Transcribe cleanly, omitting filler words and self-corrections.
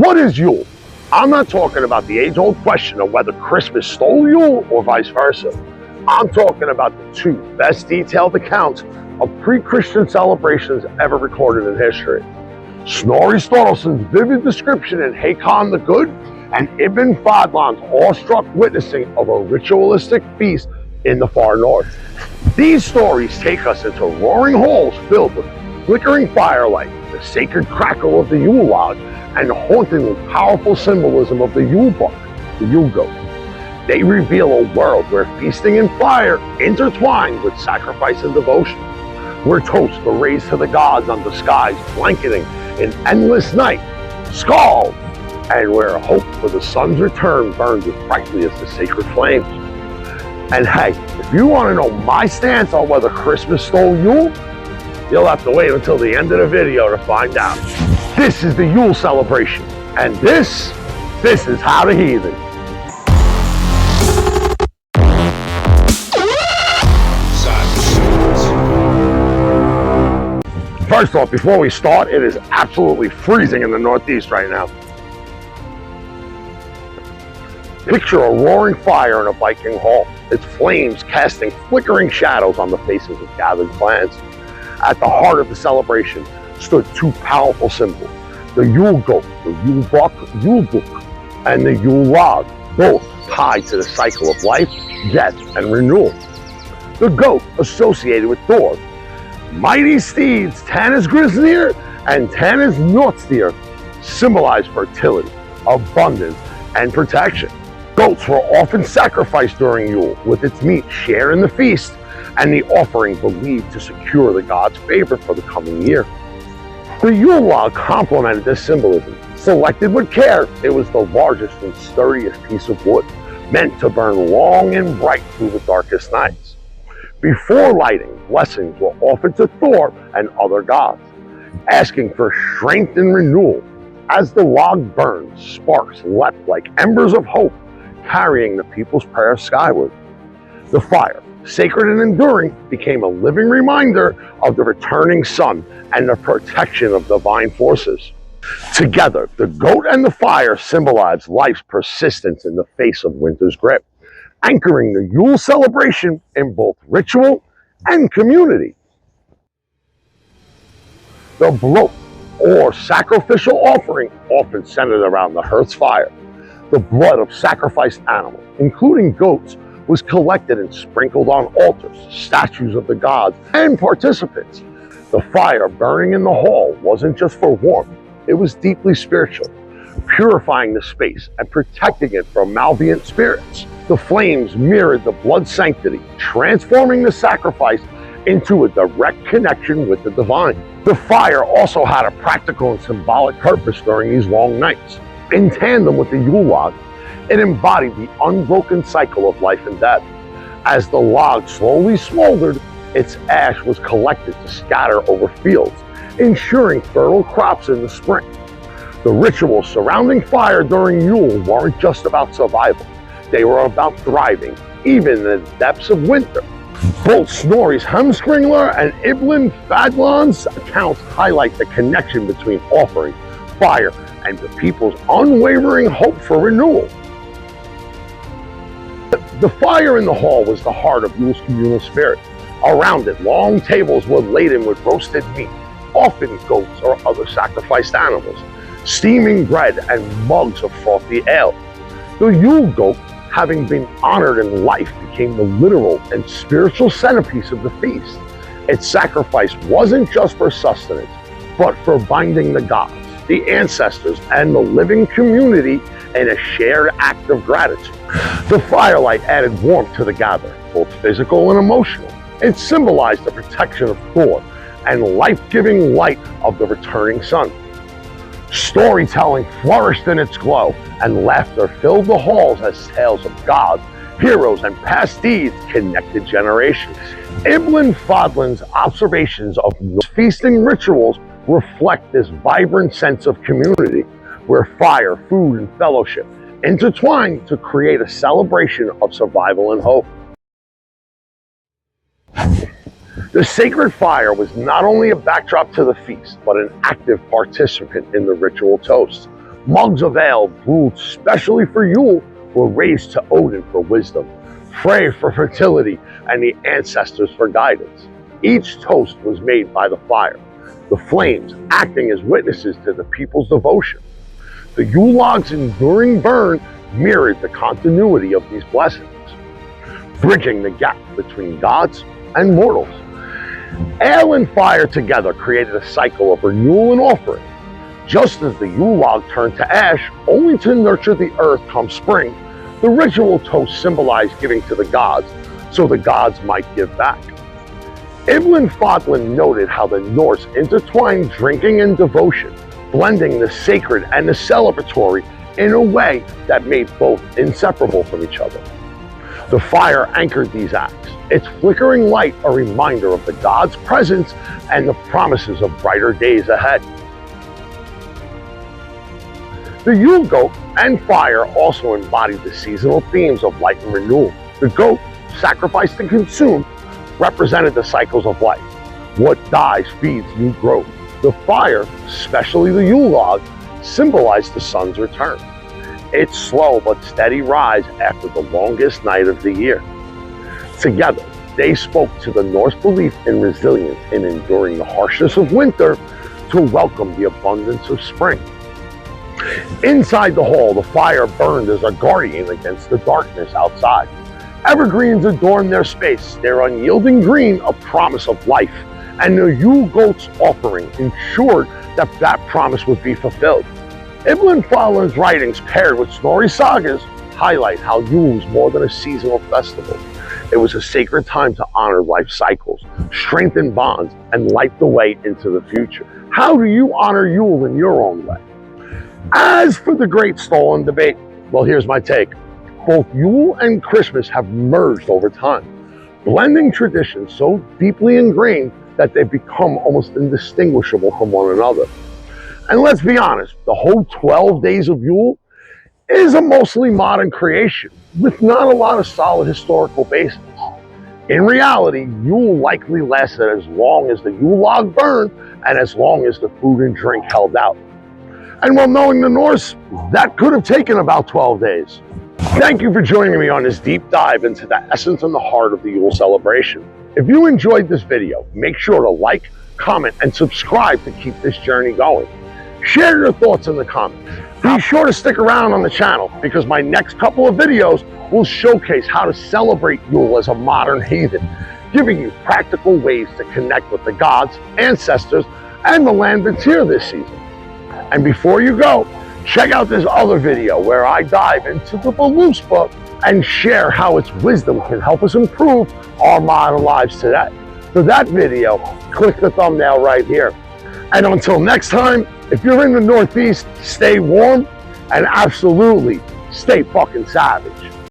What is Yule? I'm not talking about the age-old question of whether Christmas stole Yule or vice versa. I'm talking about the two best detailed accounts of pre-Christian celebrations ever recorded in history. Snorri Sturluson's vivid description in Hakon the Good and Ibn Fadlan's awestruck witnessing of a ritualistic feast in the far north. These stories take us into roaring halls filled with flickering firelight, the sacred crackle of the Yule log, and the hauntingly powerful symbolism of the Julbukk, the Yule Goat. They reveal a world where feasting and fire intertwine with sacrifice and devotion, where toasts are raised to the gods under skies blanketing an endless night, Skål, and where hope for the sun's return burns as brightly as the sacred flames. And hey, if you want to know my stance on whether Christmas stole Yule, you'll have to wait until the end of the video to find out. This is the Yule celebration, and this is How the Heathen. First off, before we start, it is absolutely freezing in the Northeast right now. Picture a roaring fire in a Viking hall, its flames casting flickering shadows on the faces of gathered clans. At the heart of the celebration stood two powerful symbols, the Yule Goat, the Julbukk, and the Yule log, both tied to the cycle of life, death, and renewal. The goat associated with Thor, mighty steeds Tannis Grisnir and Tannis Nordstir symbolize fertility, abundance, and protection. Goats were often sacrificed during Yule, with its meat shared in the feast and the offering believed to secure the god's favor for the coming year. The Yule log complemented this symbolism. Selected with care, it was the largest and sturdiest piece of wood, meant to burn long and bright through the darkest nights. Before lighting, blessings were offered to Thor and other gods, asking for strength and renewal. As the log burned, sparks leapt like embers of hope, carrying the people's prayers skyward. The fire, sacred and enduring, became a living reminder of the returning sun and the protection of divine forces. Together, the goat and the fire symbolize life's persistence in the face of winter's grip, anchoring the Yule celebration in both ritual and community. The blot, or sacrificial offering, often centered around the hearth's fire. The blood of sacrificed animals, including goats, was collected and sprinkled on altars, statues of the gods, and participants. The fire burning in the hall wasn't just for warmth, it was deeply spiritual, purifying the space and protecting it from malevolent spirits. The flames mirrored the blood sanctity, transforming the sacrifice into a direct connection with the divine. The fire also had a practical and symbolic purpose during these long nights. In tandem with the Yule log, it embodied the unbroken cycle of life and death. As the log slowly smoldered, its ash was collected to scatter over fields, ensuring fertile crops in the spring. The rituals surrounding fire during Yule weren't just about survival. They were about thriving, even in the depths of winter. Both Snorri's Heimskringla and Ibn Fadlan's accounts highlight the connection between offering, fire, and the people's unwavering hope for renewal. The fire in the hall was the heart of Yule's communal spirit. Around it, long tables were laden with roasted meat, often goats or other sacrificed animals, steaming bread, and mugs of frothy ale. The Yule Goat, having been honored in life, became the literal and spiritual centerpiece of the feast. Its sacrifice wasn't just for sustenance, but for binding the gods, the ancestors, and the living community in a shared act of gratitude. The firelight added warmth to the gathering, both physical and emotional. It symbolized the protection of Thor and life-giving light of the returning sun. Storytelling flourished in its glow, and laughter filled the halls as tales of gods, heroes, and past deeds connected generations. Ibn Fadlan's observations of feasting rituals reflect this vibrant sense of community, where fire, food, and fellowship intertwined to create a celebration of survival and hope. The sacred fire was not only a backdrop to the feast, but an active participant in the ritual toast. Mugs of ale brewed specially for Yule were raised to Odin for wisdom, Frey for fertility, and the ancestors for guidance. Each toast was made by the fire, the flames acting as witnesses to the people's devotion. The Yule log's enduring burn mirrored the continuity of these blessings, bridging the gap between gods and mortals. Ale and fire together created a cycle of renewal and offering. Just as the Yule log turned to ash, only to nurture the earth come spring, the ritual toast symbolized giving to the gods, so the gods might give back. Fadlan noted how the Norse intertwined drinking and devotion, blending the sacred and the celebratory in a way that made both inseparable from each other. The fire anchored these acts, its flickering light a reminder of the gods' presence and the promises of brighter days ahead. The Yule Goat and fire also embodied the seasonal themes of life and renewal. The goat, sacrificed and consumed, represented the cycles of life. What dies feeds new growth. The fire, especially the Yule log, symbolized the sun's return, its slow but steady rise after the longest night of the year. Together, they spoke to the Norse belief in resilience in enduring the harshness of winter to welcome the abundance of spring. Inside the hall, the fire burned as a guardian against the darkness outside. Evergreens adorned their space, their unyielding green a promise of life, and the Yule Goat's offering ensured that that promise would be fulfilled. Fadlan's writings, paired with Snorri sagas, highlight how Yule was more than a seasonal festival. It was a sacred time to honor life cycles, strengthen bonds, and light the way into the future. How do you honor Yule in your own way? As for the great stolen debate, well, here's my take. Both Yule and Christmas have merged over time, blending traditions so deeply ingrained that they've become almost indistinguishable from one another. And let's be honest, the whole 12 days of Yule is a mostly modern creation with not a lot of solid historical basis. In reality, Yule likely lasted as long as the Yule log burned and as long as the food and drink held out. And while knowing the Norse, that could have taken about 12 days. Thank you for joining me on this deep dive into the essence and the heart of the Yule celebration. If you enjoyed this video, make sure to like, comment, and subscribe to keep this journey going. Share your thoughts in the comments. Be sure to stick around on the channel because my next couple of videos will showcase how to celebrate Yule as a modern heathen, giving you practical ways to connect with the gods, ancestors, and the land that's here this season. And before you go, check out this other video where I dive into the Julbukk and share how its wisdom can help us improve our modern lives today. For that video, click the thumbnail right here. And until next time, if you're in the Northeast, stay warm and absolutely stay fucking savage.